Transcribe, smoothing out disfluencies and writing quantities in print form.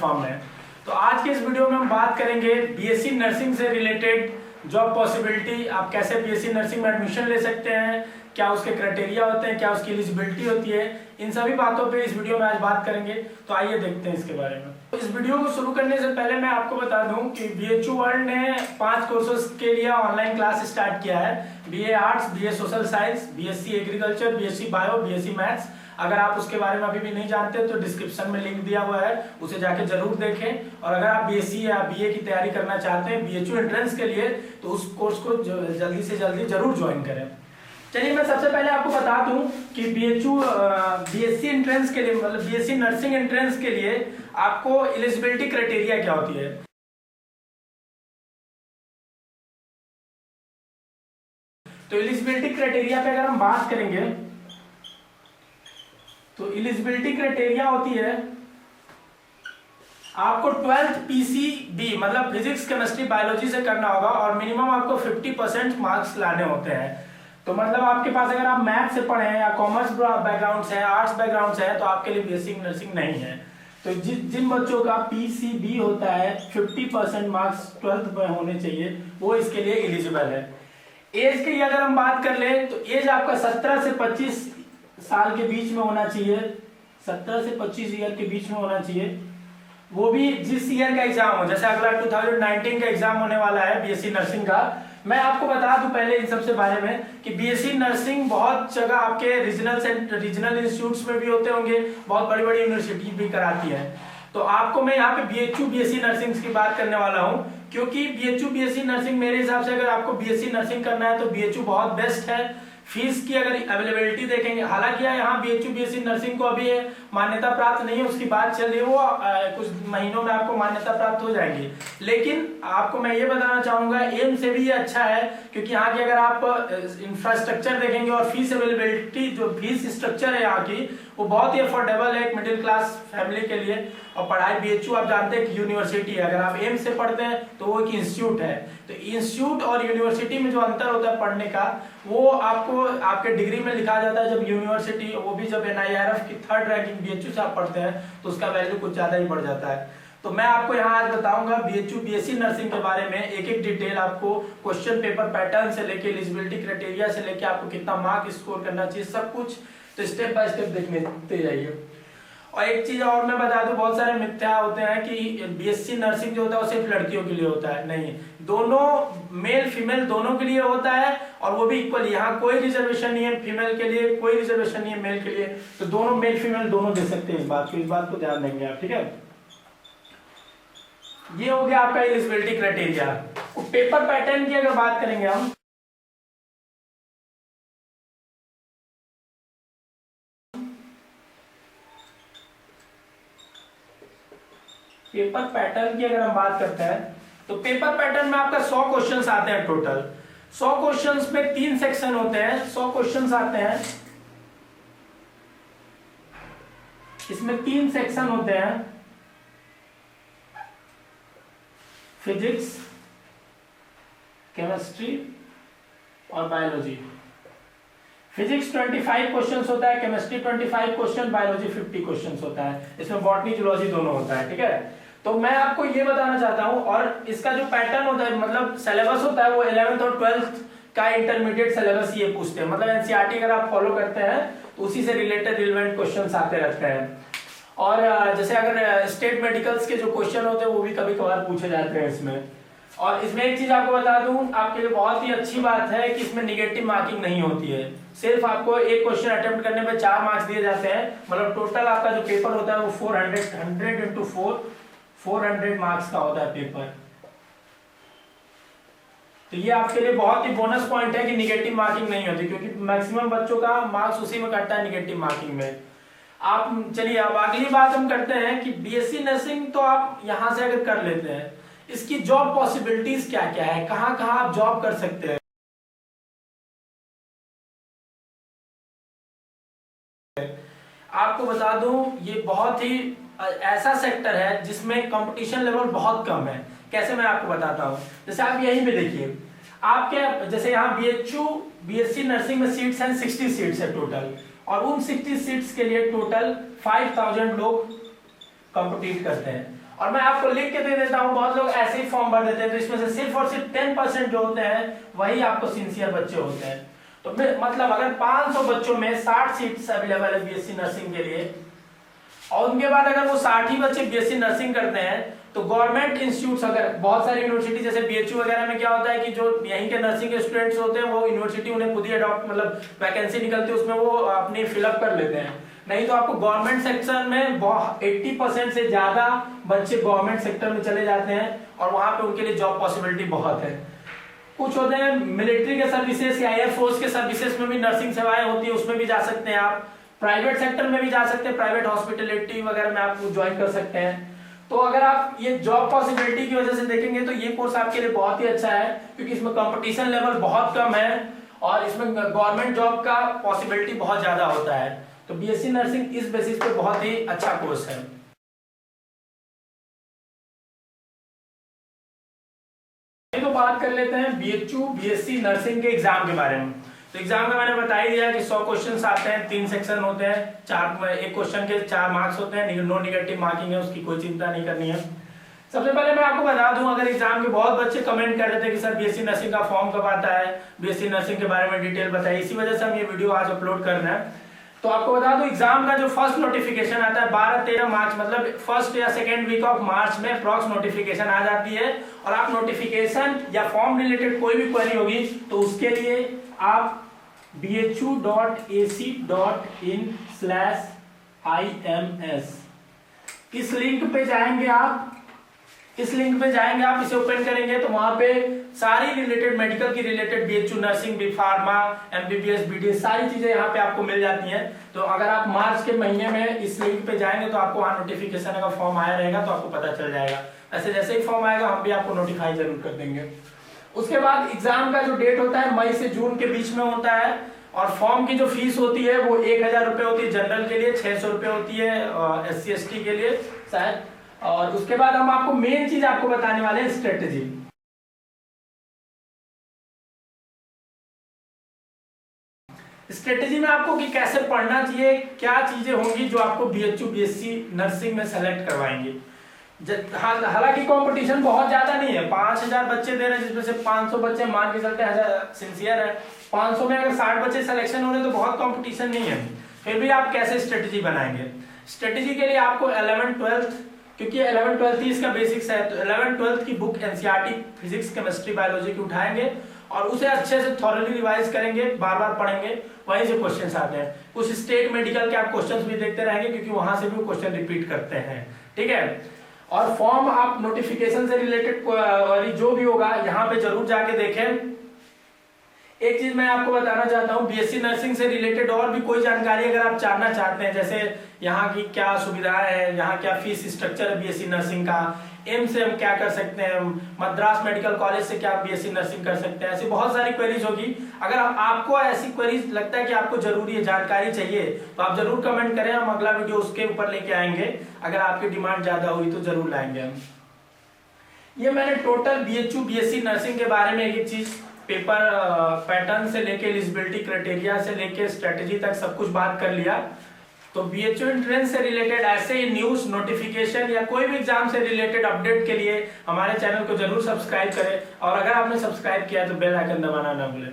Platform में। तो आज के इस वीडियो में हम बात करेंगे बीएससी नर्सिंग से रिलेटेड जॉब पॉसिबिलिटी, आप कैसे बीएससी नर्सिंग में एडमिशन ले सकते हैं, क्या उसके क्राइटेरिया होते हैं, क्या उसकी एलिजिबिलिटी होती है, इन सभी बातों पे इस वीडियो में आज बात करेंगे। तो आइए देखते हैं इसके बारे में। इस वीडियो को शुरू करने से पहले मैं आपको बता दूं कि बीएचयू वर्ल्ड ने 5 कोर्सेज के लिए ऑनलाइन क्लास स्टार्ट किया है। BA arts, BA social science, BSc agriculture, BSc bio, BSc maths. अगर आप उसके बारे में अभी भी नहीं जानते तो डिस्क्रिप्शन में लिंक दिया हुआ है, उसे जाके जरूर देखें। और अगर आप बीएससी या बीए की तैयारी करना चाहते हैं बीएचयू एंट्रेंस के लिए तो उस कोर्स को जल्दी से जल्दी जरूर ज्वाइन करें। चलिए मैं सबसे पहले आपको बता दूं कि बीएससी एंट्रेंस के लिए, मतलब बीएससी नर्सिंग एंट्रेंस के लिए आपको एलिजिबिलिटी क्राइटेरिया क्या होती है। तो एलिजिबिलिटी क्राइटेरिया पे अगर हम बात करेंगे तो एलिजिबिलिटी क्राइटेरिया होती है आपको 12th पीसीबी मतलब फिजिक्स केमिस्ट्री बायोलॉजी से करना होगा और मिनिमम आपको 50% मार्क्स लाने होते हैं। तो मतलब आपके पास अगर आप मैथ से पढ़े हैं या कॉमर्स बैकग्राउंड से, आर्ट्स बैकग्राउंड से है तो आपके लिए बेसिक नर्सिंग नहीं है। तो जिन बच्चों का पीसीबी होता है 50% मार्क्स 12th में होने चाहिए वो इसके लिए एलिजिबल है। एज की अगर हम बात कर ले तो एज आपका 17 से 25 साल के बीच में होना चाहिए, 17 से 25 ईयर के बीच में होना चाहिए। वो भी जिस ईयर का एग्जाम हो, जैसे अगला 2019 का एग्जाम होने वाला है बीएससी नर्सिंग का। मैं आपको बता दूं पहले इन सबसे बारे में कि बीएससी नर्सिंग बहुत जगह आपके रीजनल इंस्टीट्यूट्स में भी होते होंगे, बहुत बड़ी बड़ी यूनिवर्सिटी भी कराती है। तो आपको मैं यहाँ पे बीएचयू बीएससी नर्सिंग की बात करने वाला हूँ, क्योंकि बीएचयू बीएससी नर्सिंग मेरे हिसाब से अगर आपको बीएससी नर्सिंग करना है तो बीएचयू बहुत बेस्ट है। फीस की अगर अवेलेबिलिटी देखेंगे, हालांकि यहाँ बीएचयू बीएससी नर्सिंग को अभी मान्यता प्राप्त नहीं है, उसकी बात चल रही है, वो कुछ महीनों में आपको मान्यता प्राप्त हो जाएगी। लेकिन आपको मैं ये बताना चाहूंगा एम से भी ये अच्छा है, क्योंकि यहाँ की अगर आप इंफ्रास्ट्रक्चर देखेंगे और फीस अवेलेबिलिटी, जो फीस स्ट्रक्चर है यहाँ की वो बहुत ही अफोर्डेबल है एक मिडिल क्लास फैमिली के लिए। और पढ़ाई बीएचयू आप जानते हैं कि यूनिवर्सिटी है, अगर आप एम से पढ़ते हैं तो वो एक इंस्टीट्यूट है। तो इंस्टीट्यूट और यूनिवर्सिटी में जो अंतर होता है पढ़ने का वो आपको आपके डिग्री में लिखा जाता है। जब यूनिवर्सिटी, वो भी जब एनआईआरएफ की 3rd रैंकिंग बीएचयू से आप पढ़ते हैं तो उसका वैल्यू कुछ ज्यादा ही बढ़ जाता है। तो मैं आपको यहाँ आज बताऊंगा बीएचयू बीएससी नर्सिंग के बारे में एक एक डिटेल, आपको क्वेश्चन पेपर पैटर्न से लेके एलिजिबिलिटी क्राइटेरिया से लेके आपको कितना मार्क स्कोर करना चाहिए, सब कुछ। तो स्टेप बाय स्टेप देखते जाइए। और एक चीज और मैं बता दूं, बहुत सारे मिथ्या होते हैं कि बीएससी नर्सिंग जो होता है वो सिर्फ लड़कियों के लिए होता है। नहीं, दोनों मेल फीमेल दोनों के लिए होता है और वो भी इक्वल। यहाँ कोई रिजर्वेशन नहीं है फीमेल के लिए, कोई रिजर्वेशन नहीं है मेल के लिए। तो दोनों मेल फीमेल दोनों दे सकते हैं, इस बात को ध्यान देंगे आप, ठीक है। ये हो गया आपका एलिजिबिलिटी क्राइटेरिया। पेपर पैटर्न की अगर बात करेंगे हम, पेपर पैटर्न की अगर हम बात करते हैं तो पेपर पैटर्न में आपका 100 क्वेश्चंस आते हैं टोटल। 100 क्वेश्चंस में 3 सेक्शन होते हैं, 100 क्वेश्चंस आते हैं। इसमें 3 सेक्शन होते हैं, फिजिक्स, केमिस्ट्री और बायोलॉजी। फिजिक्स 25 क्वेश्चंस होता है, केमिस्ट्री 25 क्वेश्चन, बायोलॉजी 50 क्वेश्चंस होता है। इसमें बॉटनी जूलॉजी दोनों होता है, ठीक है। तो मैं आपको ये बताना चाहता हूं, और इसका जो पैटर्न होता है, मतलब सिलेबस होता है, वो 11th और 12th का इंटरमीडिएट सिलेबस ये पूछते हैं। मतलब एनसीईआरटी अगर आप फॉलो करते हैं तो उसी से रिलेटेड रिलेवेंट क्वेश्चंस आते रहते हैं। और जैसे अगर स्टेट मेडिकल्स के जो क्वेश्चन होते हैं वो भी कभी कभार पूछे जाते हैं इसमें। और इसमें एक चीज आपको बता दूं, आपके लिए बहुत ही अच्छी बात है कि इसमें निगेटिव मार्किंग नहीं होती है। सिर्फ आपको एक क्वेश्चन अटेम्प्ट करने पे 4 मार्क्स दिए जाते हैं। मतलब टोटल आपका जो पेपर होता है वो 100 into 4 400 मार्क्स का होता है पेपर। तो ये आपके लिए बहुत ही बोनस पॉइंट है कि निगेटिव मार्किंग नहीं होती, क्योंकि मैक्सिमम बच्चों का मार्क्स उसी में कटता है, निगेटिव मार्किंग में। आप चलिए अब अगली बात हम करते हैं कि बीएससी नर्सिंग तो आप यहां से अगर कर लेते हैं, इसकी जॉब पॉसिबिलिटीज क्या क्या है, कहां कहां आप जॉब कर सकते हैं। आपको बता दूं ये बहुत ही ऐसा सेक्टर है जिसमें कंपटीशन लेवल बहुत कम है। कैसे, मैं आपको बताता हूं। जैसे आप यहीं पे देखिए, आपके जैसे यहाँ बीएचयू बीएससी नर्सिंग में सीट्स हैं, 60 सीट्स है टोटल, और उन 60 सीट्स के लिए टोटल 5000 लोग कंपीट करते हैं। और मैं आपको लिख के दे देता हूँ, बहुत लोग ऐसे ही फॉर्म भर देते हैं, तो इसमें से सिर्फ और सिर्फ 10% जो होते हैं वही आपको सिंसियर बच्चे होते हैं। तो मतलब अगर 500 बच्चों में 60 सीट्स अवेलेबल है बीएससी नर्सिंग के लिए, और उनके बाद अगर वो 60 ही बच्चे बीएससी नर्सिंग करते हैं, तो गवर्नमेंट इंस्टीट्यूट्स, अगर बहुत सारी यूनिवर्सिटी जैसे बीएचयू वगैरह में क्या होता है कि जो यहीं के नर्सिंग के स्टूडेंट्स होते हैं वो यूनिवर्सिटी उन्हें खुद ही अडॉप्ट, मतलब वैकेंसी निकलती है उसमें वो अपनी फिलअप कर लेते हैं। नहीं तो आपको गवर्नमेंट सेक्टर में 80% से ज्यादा बच्चे गवर्नमेंट सेक्टर में चले जाते हैं और वहां पे उनके लिए जॉब पॉसिबिलिटी बहुत है। कुछ होते हैं मिलिट्री के सर्विसेज या एयरफोर्स के सर्विसेज में भी नर्सिंग सेवाएं होती है, उसमें भी जा सकते हैं आप। प्राइवेट सेक्टर में भी जा सकते हैं, प्राइवेट हॉस्पिटलिटी वगैरह में आप ज्वाइन कर सकते हैं। तो अगर आप ये जॉब पॉसिबिलिटी की वजह से देखेंगे तो ये कोर्स आपके लिए बहुत ही अच्छा है, क्योंकि इसमें कंपटीशन लेवल बहुत कम है और इसमें गवर्नमेंट जॉब का पॉसिबिलिटी बहुत ज्यादा होता है। तो बीएससी नर्सिंग इस बेसिस पे बहुत ही अच्छा कोर्स है। तो बात कर लेते हैं बीएचयू बीएससी नर्सिंग के एग्जाम के बारे में। तो एग्जाम में मैंने बता ही दिया कि 100 क्वेश्चंस आते हैं, 3 सेक्शन होते हैं, एक क्वेश्चन के 4 मार्क्स होते हैं, नो नेगेटिव मार्किंग है, उसकी कोई चिंता नहीं करनी है। सबसे पहले मैं आपको बता दूं, अगर एग्जाम के बहुत बच्चे कमेंट कर रहे थे कि सर बीएससी नर्सिंग का फॉर्म कब आता है, बीएससी नर्सिंग के बारे में डिटेल बताइए, इसी वजह से हम ये वीडियो आज अपलोड कर रहे हैं। तो आपको बता दूं, एग्जाम का जो फर्स्ट नोटिफिकेशन आता है 12-13 मार्च, मतलब फर्स्ट या सेकेंड वीक ऑफ मार्च में अप्रॉक्स नोटिफिकेशन आ जाती है। और आप नोटिफिकेशन या फॉर्म रिलेटेड कोई भी क्वेरी होगी तो उसके लिए आप bhu.ac.in/IMS इस लिंक पे जाएंगे आप, इसे ओपन करेंगे तो वहां पे सारी रिलेटेड मेडिकल की related BHU nursing, B pharma, MBBS, BDS सारी चीजें यहाँ पे आपको मिल जाती हैं। तो अगर आप मार्च के महीने में इस लिंक पे जाएंगे तो आपको वहां नोटिफिकेशन का फॉर्म आया रहेगा तो आपको पता चल जाएगा। ऐसे जैसे ही फॉर्म आएगा हम भी आपको नोटिफाई जरूर कर देंगे। उसके बाद एग्जाम का जो डेट होता है मई से जून के बीच में होता है, और फॉर्म की जो फीस होती है वो 1000 रुपए होती है जनरल के लिए, 600 रुपए होती है SC ST के लिए शायद। और उसके बाद हम आपको मेन चीज आपको बताने वाले हैं, स्ट्रेटेजी। स्ट्रेटेजी में आपको कि कैसे पढ़ना चाहिए, क्या चीजें होंगी जो आपको बीएचयू बीएससी नर्सिंग में सेलेक्ट करवाएंगे। हालांकि कंपटीशन बहुत ज्यादा नहीं है, 5000 बच्चे दे रहे हैं जिसमें से 500 बच्चे मान के चलते हैं सिंसियर है। 500 में अगर 60 बच्चे सिलेक्शन हो रहे हैं तो बहुत कंपटीशन नहीं है। फिर भी आप कैसे स्ट्रेटेजी बनाएंगे? स्ट्रेटेजी के लिए आपको 11th-12th, क्योंकि 11th-12th ही इसका बेसिक्स है, तो 11th-12th की book NCERT physics, chemistry, biology की उठाएंगे और उसे अच्छे से थॉरली रिवाइज करेंगे, बार बार पढ़ेंगे, वहीं से क्वेश्चंस आते हैं। कुछ स्टेट मेडिकल के आप क्वेश्चंस भी देखते रहेंगे क्योंकि वहां से भी क्वेश्चन रिपीट करते हैं, ठीक है। और फॉर्म आप नोटिफिकेशन से रिलेटेड जो भी होगा यहाँ पे जरूर जाके देखें। एक चीज मैं आपको बताना चाहता हूँ, बीएससी नर्सिंग से रिलेटेड और भी कोई जानकारी अगर आप जानना चाहते हैं, जैसे यहाँ की क्या सुविधाएं हैं, यहाँ क्या फीस स्ट्रक्चर है बीएससी नर्सिंग का, एम्स से हम क्या कर सकते हैं, मद्रास मेडिकल कॉलेज से क्या बीएससी नर्सिंग कर सकते हैं, ऐसी बहुत सारी क्वेरीज होगी। अगर आपको ऐसी क्वेरीज लगता है कि आपको जरूरी है, जानकारी चाहिए, तो आप जरूर कमेंट करें, हम अगला वीडियो उसके ऊपर लेके आएंगे। अगर आपकी डिमांड ज्यादा हुई तो जरूर लाएंगे हम। ये मैंने टोटल बीएचयू बीएससी नर्सिंग के बारे में एक चीज, पेपर पैटर्न से लेके एलिजिबिलिटी क्राइटेरिया से लेके स्ट्रेटेजी तक सब कुछ बात कर लिया। तो बीएचयू एंट्रेंस से रिलेटेड ऐसे ही न्यूज, नोटिफिकेशन या कोई भी एग्जाम से रिलेटेड अपडेट के लिए हमारे चैनल को जरूर सब्सक्राइब करें, और अगर आपने सब्सक्राइब किया तो बेल आइकन दबाना ना भूलें।